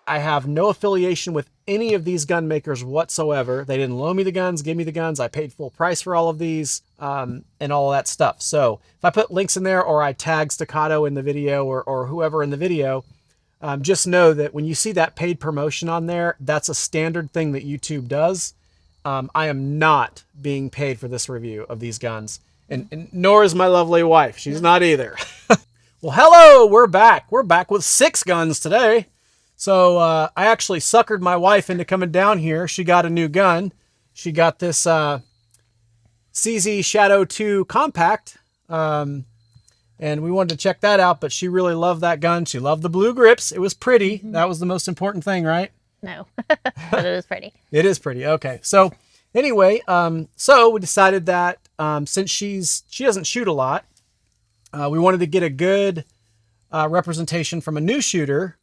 I have no affiliation with any of these gun makers whatsoever. They didn't loan me the guns, give me the guns. I paid full price for all of these and all of that stuff. So if I put links in there or I tag Staccato in the video or whoever in the video, just know that when you see that paid promotion on there, that's a standard thing that YouTube does. I am not being paid for this review of these guns, and nor is my lovely wife. She's not either. Well, hello, we're back. We're back with 6 guns today. So I actually suckered my wife into coming down here. She got a new gun. She got this CZ Shadow 2 Compact. And we wanted to check that out, but she really loved that gun. She loved the blue grips. It was pretty. That was the most important thing, right? No, but it is pretty. It is pretty. Okay. So anyway, so we decided that since she doesn't shoot a lot, we wanted to get a good representation from a new shooter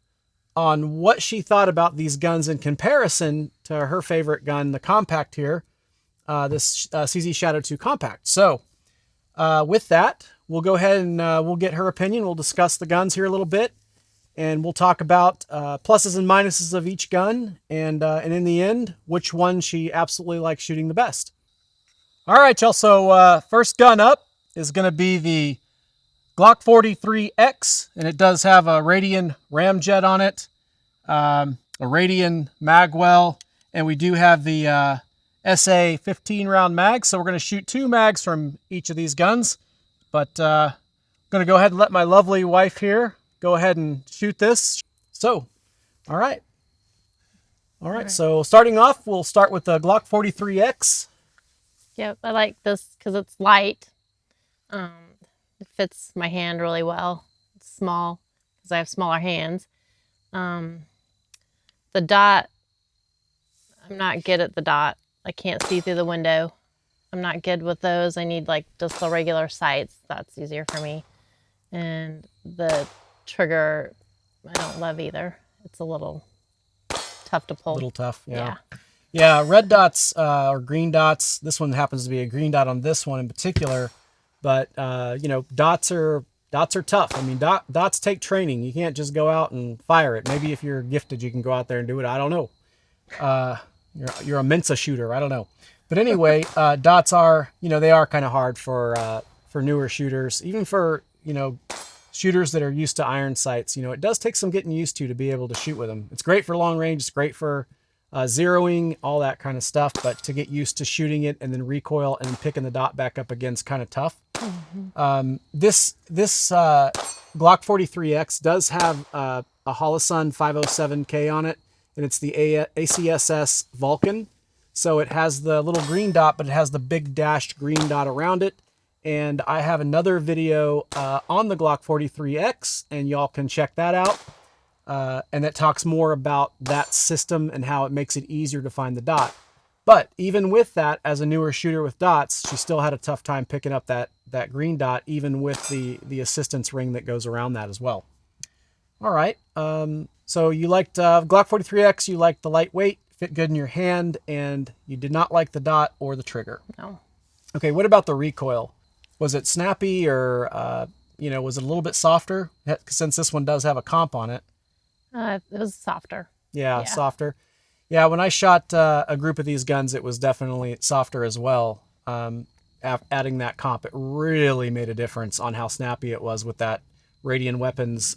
on what she thought about these guns in comparison to her favorite gun, the Compact here, this CZ Shadow 2 Compact. So with that, we'll go ahead and we'll get her opinion. We'll discuss the guns here a little bit, and we'll talk about pluses and minuses of each gun, and in the end, which one she absolutely likes shooting the best. All right, y'all. So first gun up is going to be the Glock 43X, and it does have a Radian ramjet on it, a Radian magwell, and we do have the SA 15 round mag. So we're going to shoot 2 mags from each of these guns, but I'm going to go ahead and let my lovely wife here go ahead and shoot this. So, all right. All right. So starting off, we'll start with the Glock 43X. Yep, I like this because it's light. It fits my hand really well. It's small because I have smaller hands. The dot, I'm not good at the dot. I can't see through the window. I'm not good with those. I need like just the regular sights. That's easier for me. And the trigger, I don't love either. It's a little tough to pull. A little tough, yeah. Yeah, red dots or green dots. This one happens to be a green dot on this one in particular. But, you know, dots are tough. I mean, dots take training. You can't just go out and fire it. Maybe if you're gifted, you can go out there and do it. I don't know. You're a Mensa shooter. I don't know. But anyway, dots are, you know, they are kind of hard for newer shooters, even for, you know, shooters that are used to iron sights. You know, it does take some getting used to be able to shoot with them. It's great for long range. It's great for zeroing, all that kind of stuff. But to get used to shooting it and then recoil and then picking the dot back up again is kind of tough. This Glock 43X does have a Holosun 507K on it, and it's the ACSS Vulcan. So it has the little green dot, but it has the big dashed green dot around it. And I have another video on the Glock 43X, and y'all can check that out. And that talks more about that system and how it makes it easier to find the dot. But even with that, as a newer shooter with dots, she still had a tough time picking up that green dot, even with the assistance ring that goes around that as well. All right. So you liked Glock 43X, you liked the lightweight, fit good in your hand, and you did not like the dot or the trigger. No. Okay, what about the recoil? Was it snappy or, you know, was it a little bit softer? Since this one does have a comp on it. It was softer. Yeah, softer. Yeah, when I shot a group of these guns, it was definitely softer as well. Adding that comp, it really made a difference on how snappy it was with that Radian Weapons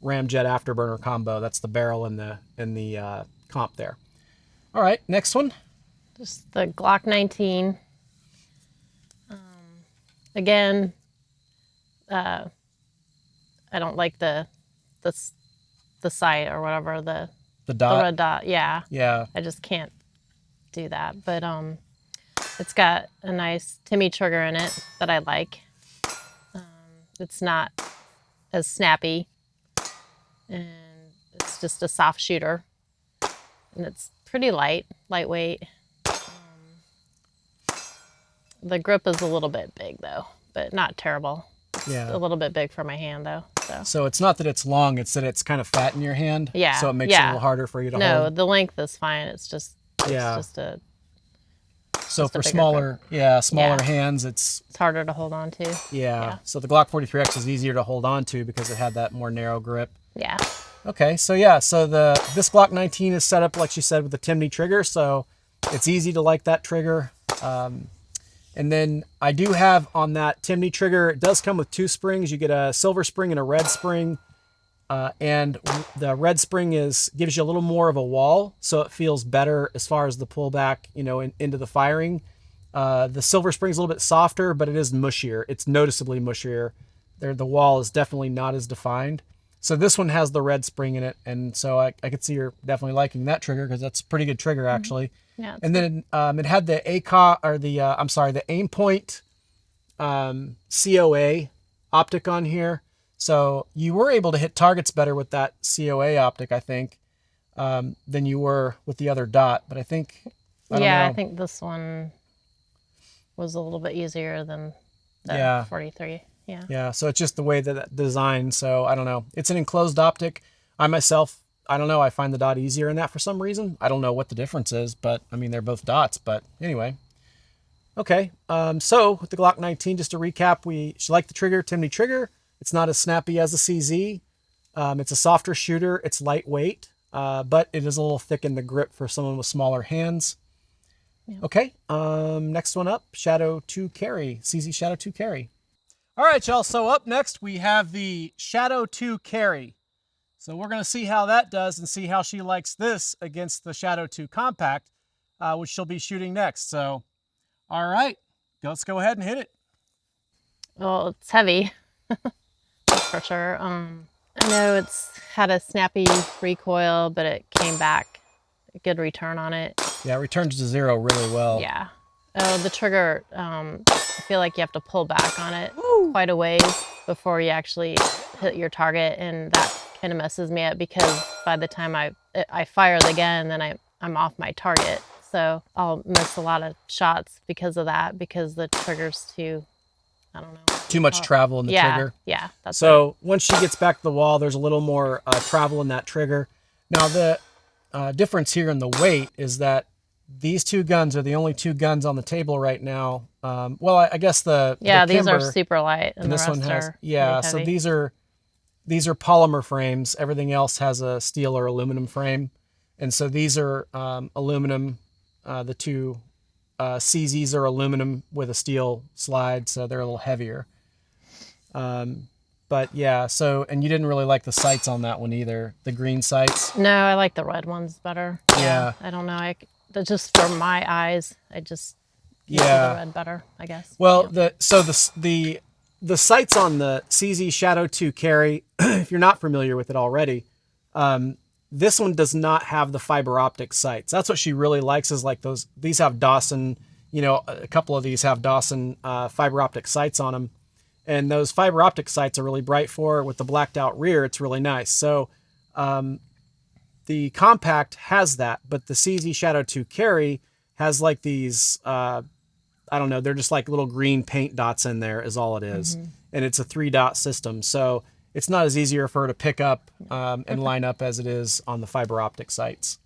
ramjet afterburner combo. That's the barrel and the comp there. All right, next one. Just the Glock 19. Again, I don't like the sight or whatever, the dot. The red dot, yeah. Yeah. I just can't do that. But it's got a nice Timmy trigger in it that I like. It's not as snappy, and it's just a soft shooter, and it's pretty lightweight. The grip is a little bit big though, but not terrible. Yeah. A little bit big for my hand though. So it's not that it's long, it's that it's kind of fat in your hand. Yeah. So it makes it a little harder for you to hold. No, the length is fine. It's just so for smaller hands, it's harder to hold on to. Yeah. So the Glock 43X is easier to hold on to because it had that more narrow grip. Yeah. Okay, so yeah, so this Glock 19 is set up like she said with the Timney trigger, so it's easy to like that trigger. And then I do have on that Timney trigger, it does come with 2 springs. You get a silver spring and a red spring. And the red spring gives you a little more of a wall, so it feels better as far as the pullback, you know, into the firing. The silver spring is a little bit softer, but it is mushier. It's noticeably mushier. The wall is definitely not as defined. So this one has the red spring in it, and so I could see you're definitely liking that trigger because that's a pretty good trigger actually. Yeah. And then it had the the aim point COA optic on here. So you were able to hit targets better with that COA optic, I think, than you were with the other dot. But I think, I don't know. I think this one was a little bit easier than the 43. Yeah. Yeah, so it's just the way that designed. So I don't know. It's an enclosed optic. I don't know. I find the dot easier in that for some reason. I don't know what the difference is, but I mean, they're both dots. But anyway. Okay, so with the Glock 19, just to recap, she liked the trigger, Timney trigger. It's not as snappy as the CZ. It's a softer shooter. It's lightweight, but it is a little thick in the grip for someone with smaller hands. Yeah. Okay, next one up, Shadow 2 Carry, CZ Shadow 2 Carry. All right, y'all, so up next we have the Shadow 2 Carry. So we're going to see how that does and see how she likes this against the Shadow 2 Compact, which she'll be shooting next. So, all right, let's go ahead and hit it. Well, it's heavy, that's for sure. I know it's had a snappy recoil, but it came back. A good return on it. Yeah, it returns to 0 really well. Yeah. Oh, the trigger, I feel like you have to pull back on it quite a ways before you actually hit your target, and that kind of messes me up because by the time I fire again, then I'm off my target. So I'll miss a lot of shots because of that, because the trigger's too, I don't know. Too much travel in the trigger. Yeah, that's so once she gets back to the wall, there's a little more travel in that trigger. Now the difference here in the weight is that these 2 guns are the only 2 guns on the table right now. Well, I guess the these Kimber, are super light, and the this rest one has are so these are polymer frames. Everything else has a steel or aluminum frame, and so these are aluminum. The 2 CZs are aluminum with a steel slide, so they're a little heavier. But yeah, so, and you didn't really like the sights on that one either, the green sights. No, I like the red ones better. Yeah. I don't know. Just for my eyes, I just see the red better, I guess. Well, the sights on the CZ Shadow 2 Carry, if you're not familiar with it already, this one does not have the fiber optic sights. That's what she really likes, is like these have Dawson, you know, a couple of these have Dawson fiber optic sights on them. And those fiber optic sights are really bright for her. With the blacked out rear, it's really nice. So the Compact has that, but the CZ Shadow 2 Carry has like these, I don't know, they're just like little green paint dots in there is all it is. Mm-hmm. And it's a 3-dot system. So it's not as easier for her to pick up and line up as it is on the fiber optic sights.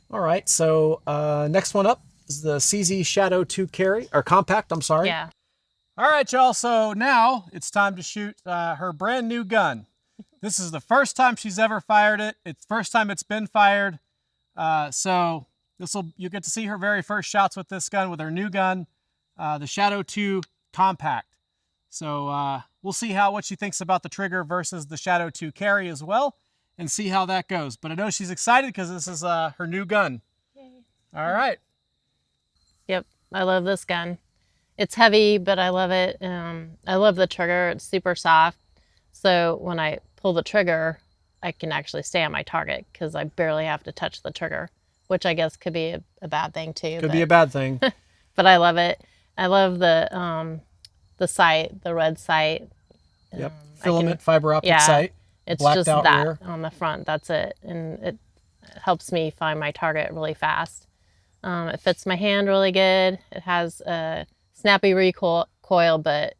All right, so next one up is the CZ Shadow 2 Carry, or Compact, I'm sorry. Yeah. All right, y'all, so now it's time to shoot her brand new gun. This is the first time she's ever fired it. It's the first time it's been fired. So you get to see her very first shots with this gun, with her new gun, the Shadow 2 Compact. So we'll see what she thinks about the trigger versus the Shadow 2 Carry as well, and see how that goes. But I know she's excited because this is her new gun. Yay. All right. Yep, I love this gun. It's heavy, but I love it. I love the trigger. It's super soft. So when I pull the trigger, I can actually stay on my target because I barely have to touch the trigger, which I guess could be a bad thing too. Could be a bad thing. But I love it. I love the sight, the red sight. Yep, filament fiber optic sight. It's blacked just out that rear on the front. That's it, and it helps me find my target really fast. It fits my hand really good. It has a snappy recoil, but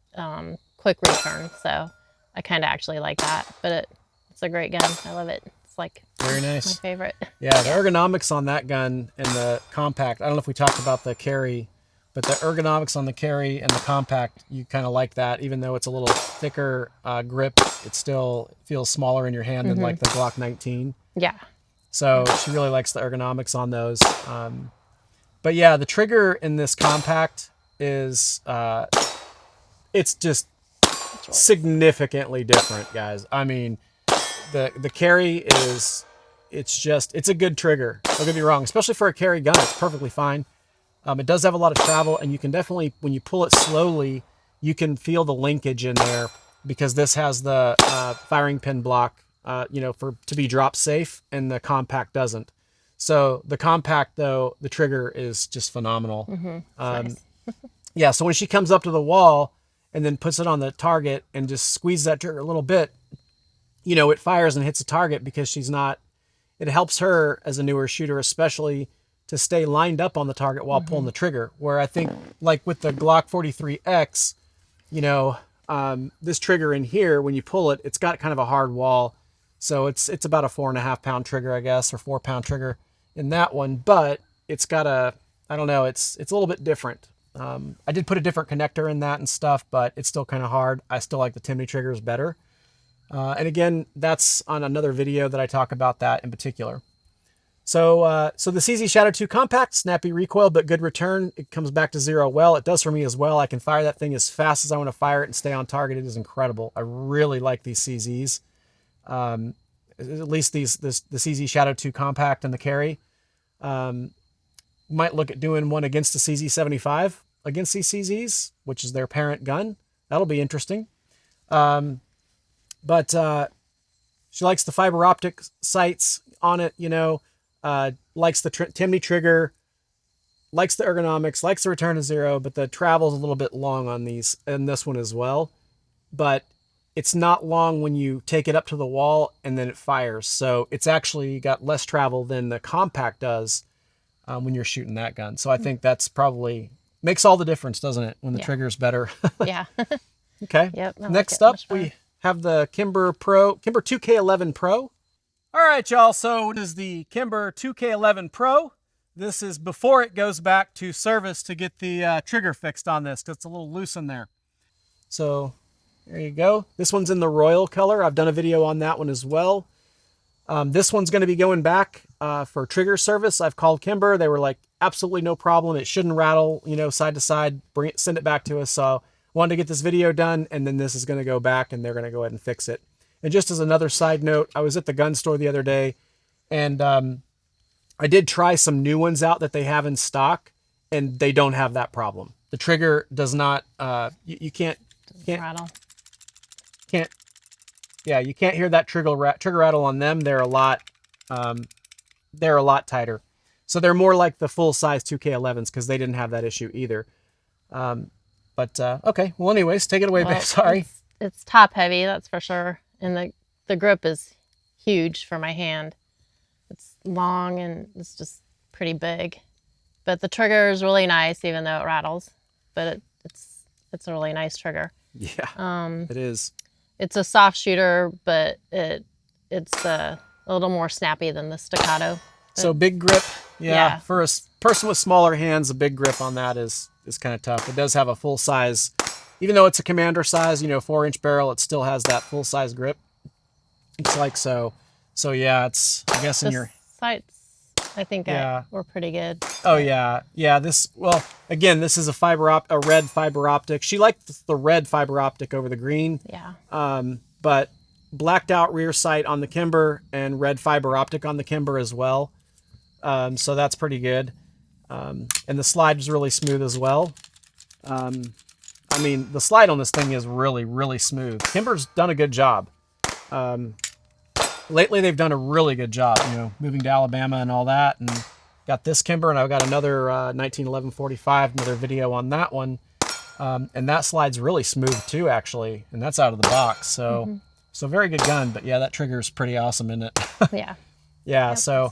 quick return. So I kind of actually like that. But it's a great gun. I love it. It's like very nice. My favorite. Yeah, the ergonomics on that gun and the Compact. I don't know if we talked about the carry But the ergonomics on the carry and the compact, you kind of like that. Even though it's a little thicker grip, it still feels smaller in your hand than like the Glock 19. Yeah. So she really likes the ergonomics on those. But yeah, the trigger in this compact is, it's just significantly different, guys. I mean, the carry is, it's a good trigger. Don't get me wrong, especially for a carry gun, it's perfectly fine. It does have a lot of travel, and you can definitely, when you pull it slowly, you can feel the linkage in there because this has the firing pin block, you know, to be drop safe, and the compact doesn't. So the compact, though, the trigger is just phenomenal. Nice. Yeah, so when she comes up to the wall and then puts it on the target and just squeezes that trigger a little bit, you know, it fires and hits a target because she's not, it helps her as a newer shooter, especially to stay lined up on the target while pulling the trigger. Where I think, like with the Glock 43X, you know, this trigger in here, when you pull it, it's got kind of a hard wall. So it's about a 4.5 pound trigger, I guess, or 4 pound trigger in that one. But it's got a, I don't know, it's a little bit different. I did put a different connector in that and stuff, but it's still kind of hard. I still like the Timney triggers better. And again, that's on another video that I talk about that in particular. So so the CZ Shadow 2 compact, snappy recoil, but good return. It comes back to 0 well. It does for me as well. I can fire that thing as fast as I want to fire it and stay on target. It is incredible. I really like these CZs. At least the CZ Shadow 2 compact and the carry. Might look at doing one against the CZ75 against these CZs, which is their parent gun. That'll be interesting. But she likes the fiber optic sights on it, you know, likes the Timney trigger, likes the ergonomics, likes the return to 0, but the travel's a little bit long on these, and this one as well. But it's not long when you take it up to the wall and then it fires. So it's actually got less travel than the compact does when you're shooting that gun. So I think that's probably makes all the difference, doesn't it? When the trigger's better. Yeah. Okay. Yep. Next up, we have the Kimber 2K11 Pro. All right, y'all. So it is the Kimber 2K11 Pro. This is before it goes back to service to get the trigger fixed on this because it's a little loose in there. So there you go. This one's in the royal color. I've done a video on that one as well. This one's going to be going back for trigger service. I've called Kimber. They were like, absolutely no problem. It shouldn't rattle, you know, side to side. Send it back to us. So wanted to get this video done, and then this is going to go back, and they're going to go ahead and fix it. And just as another side note, I was at the gun store the other day, and I did try some new ones out that they have in stock, and they don't have that problem. The trigger does not. You can't rattle. Yeah, you can't hear that trigger rattle on them. They're a lot tighter. So they're more like the full size 2K11s because they didn't have that issue either. But okay, well, anyways, take it away, babe. Sorry. It's top heavy, that's for sure. And the grip is huge for my hand. It's long and it's just pretty big. But the trigger is really nice, even though it rattles. But it's a really nice trigger. Yeah, it is. It's a soft shooter, but it's a little more snappy than the Staccato. So big grip. Yeah, for a person with smaller hands, a big grip on that is kind of tough. It does have a full size, even though it's a commander size, you know, 4-inch barrel, it still has that full size grip. It's like so. So yeah, it's, I guess, in your sights, I think were pretty good. Oh yeah, yeah. Well, again, this is a red fiber optic. She liked the red fiber optic over the green. Yeah. But blacked out rear sight on the Kimber and red fiber optic on the Kimber as well. So that's pretty good. And the slide is really smooth as well. I mean, the slide on this thing is really, really smooth. Kimber's done a good job. Lately, they've done a really good job, you know, moving to Alabama and all that. And got this Kimber, and I've got another 1911-45, another video on that one. And that slide's really smooth too, actually. And that's out of the box. So, so very good gun. But yeah, that trigger is pretty awesome, isn't it? Yeah. Yeah, yep, so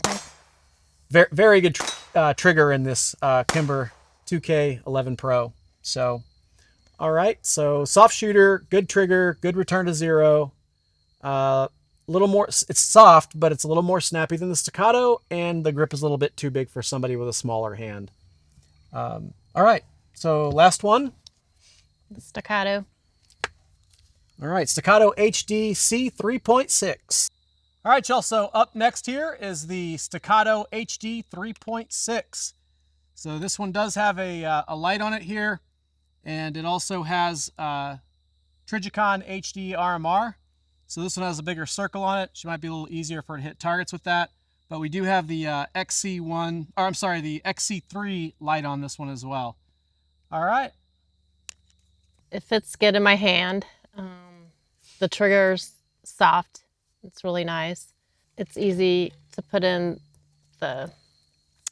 very, very good trigger in this Kimber 2K11 Pro. So, all right. So soft shooter, good trigger, good return to 0. A little more, it's soft, but it's a little more snappy than the Staccato, and the grip is a little bit too big for somebody with a smaller hand. All right. So last one. The Staccato. All right, Staccato HDC 3.6. All right, y'all, so up next here is the Staccato HD 3.6. So this one does have a light on it here, and it also has Trigicon HD RMR. So this one has a bigger circle on it. She might be a little easier for her to hit targets with that. But we do have the XC1, or I'm sorry, the XC3 light on this one as well. All right. It fits good in my hand. The trigger's soft. It's really nice. It's easy to put in the...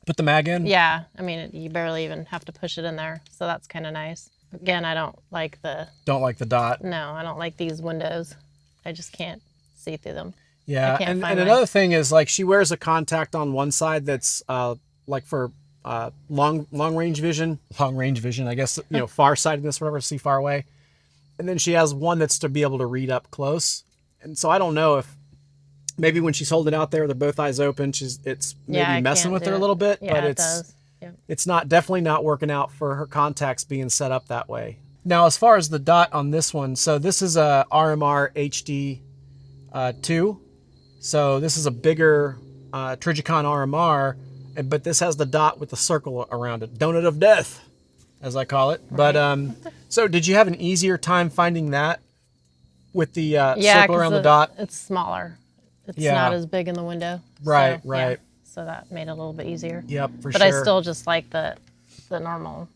Put the mag in? Yeah. I mean, you barely even have to push it in there. So that's kind of nice. Again, I don't like the... Don't like the dot. No, I don't like these windows. I just can't see through them. Yeah, and another thing is, like, she wears a contact on one side that's like for long range vision, I guess, you know, far sightedness, whatever, see far away. And then she has one that's to be able to read up close. And so I don't know if maybe when she's holding out there, they're both eyes open, it's maybe messing with her a little bit, yeah, but it's not, definitely not working out for her contacts being set up that way. Now, as far as the dot on this one, so this is a RMR HD 2. So this is a bigger Trigicon RMR, but this has the dot with the circle around it. Donut of death, as I call it. Right. But so did you have an easier time finding that with the circle around the dot? It's smaller. It's not as big in the window. Right, so, right. Yeah, so that made it a little bit easier. Yep, for sure. But I still just like the normal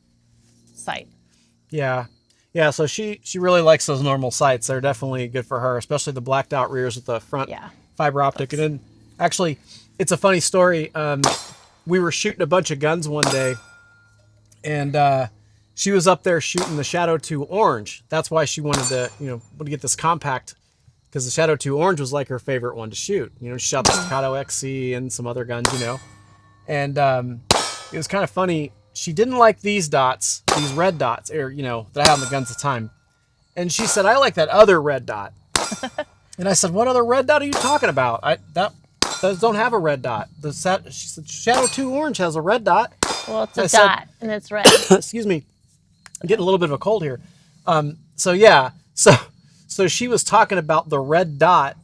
sight. Yeah. Yeah, so she really likes those normal sights. They're definitely good for her, especially the blacked out rears with the front fiber optic. And then actually, it's a funny story. We were shooting a bunch of guns one day, and she was up there shooting the Shadow 2 Orange. That's why she wanted to, you know, get this compact, because the Shadow 2 Orange was like her favorite one to shoot. You know, she shot the Staccato XC and some other guns, you know. And it was kind of funny. She didn't like these dots, these red dots, or, you know, that I had on the guns at the time. And she said, I like that other red dot. And I said, what other red dot are you talking about? Those don't have a red dot. She said, Shadow 2 Orange has a red dot. Well, it's a dot, and it's red. Excuse me. I'm getting a little bit of a cold here. So yeah, so she was talking about the red dot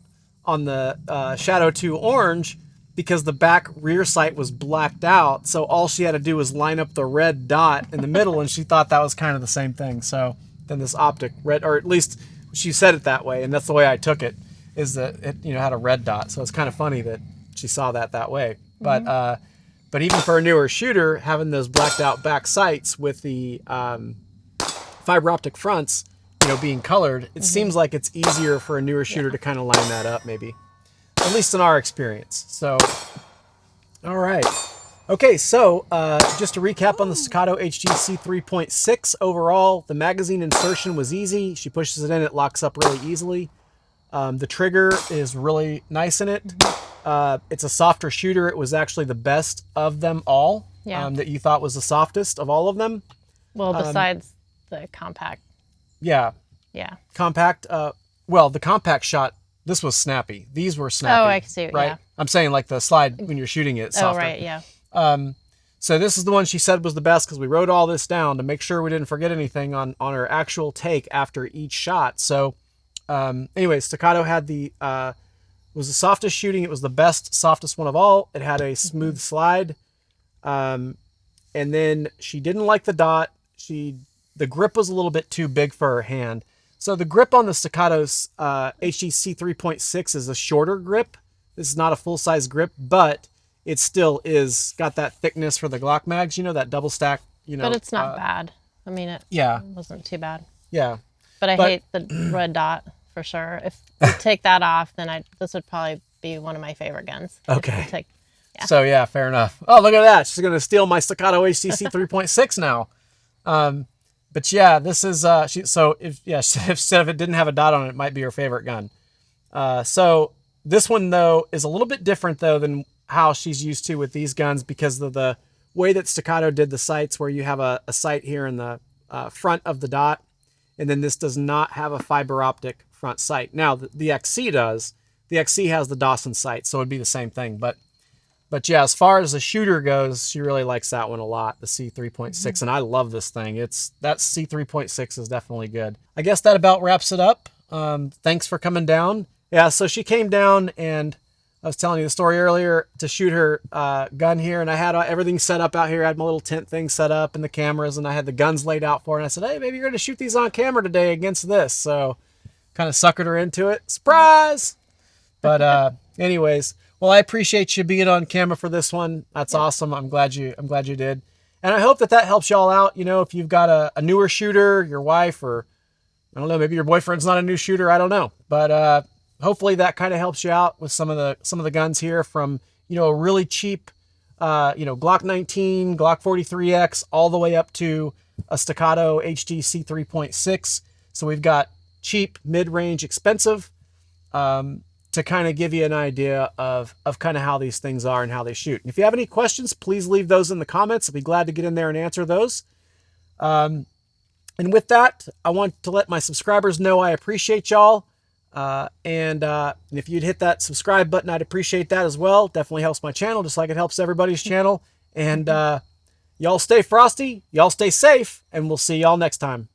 on the Shadow 2 Orange because the back rear sight was blacked out. So all she had to do was line up the red dot in the middle, and she thought that was kind of the same thing. So then this optic red, or at least she said it that way, and that's the way I took it, is that it, you know, had a red dot. So it's kind of funny that she saw that way. But but even for a newer shooter, having those blacked out back sights with the fiber optic fronts, you know, being colored, it seems like it's easier for a newer shooter to kind of line that up, maybe. At least in our experience. So, all right. Okay, so just to recap on the Staccato HDC 3.6, overall, the magazine insertion was easy. She pushes it in, it locks up really easily. The trigger is really nice in it. It's a softer shooter. It was actually the best of them all. That you thought was the softest of all of them. Well, besides the compact. Yeah. Yeah. Compact. Well, the compact shot, this was snappy. These were snappy. Oh, I see. Right? Yeah. I'm saying like the slide when you're shooting it. Softer. Oh, right. Yeah. So this is the one she said was the best because we wrote all this down to make sure we didn't forget anything on her actual take after each shot. So anyway, Staccato had was the softest shooting. It was the best, softest one of all. It had a smooth slide. And then she didn't like the dot. The grip was a little bit too big for her hand. So the grip on the Staccato's HDC 3.6 is a shorter grip. This is not a full-size grip, but it still got that thickness for the Glock mags, you know, that double stack, you know. But it's not bad. I mean, it wasn't too bad. Yeah. But I hate the red dot for sure. If you take that off, then this would probably be one of my favorite guns. Okay. So yeah, fair enough. Oh, look at that. She's going to steal my Staccato HDC 3.6 now. But yeah, this is, if it didn't have a dot on it, it might be her favorite gun. So this one though is a little bit different though than how she's used to with these guns because of the way that Staccato did the sights, where you have a sight here in the front of the dot. And then this does not have a fiber optic front sight. Now the XC does. The XC has the Dawson sight, so it'd be the same thing. But But yeah, as far as the shooter goes, she really likes that one a lot, the C3.6, and I love this thing. That C3.6 is definitely good. I guess that about wraps it up. Thanks for coming down. Yeah, so she came down, and I was telling you the story earlier, to shoot her gun here, and I had everything set up out here. I had my little tent thing set up and the cameras, and I had the guns laid out for her, and I said, hey, maybe you're going to shoot these on camera today against this. So kind of suckered her into it. Surprise! But anyways, well, I appreciate you being on camera for this one. That's awesome. I'm glad you did. And I hope that helps y'all out. You know, if you've got a newer shooter, your wife, or I don't know, maybe your boyfriend's not a new shooter. I don't know. But hopefully that kind of helps you out with some of the guns here, from, you know, a really cheap, Glock 19, Glock 43X, all the way up to a Staccato HD C3.6. So we've got cheap, mid-range, expensive, to kind of give you an idea of kind of how these things are and how they shoot. And if you have any questions, please leave those in the comments. I'll be glad to get in there and answer those. And with that, I want to let my subscribers know I appreciate y'all. And if you'd hit that subscribe button, I'd appreciate that as well. Definitely helps my channel, just like it helps everybody's channel. And y'all stay frosty, y'all stay safe, and we'll see y'all next time.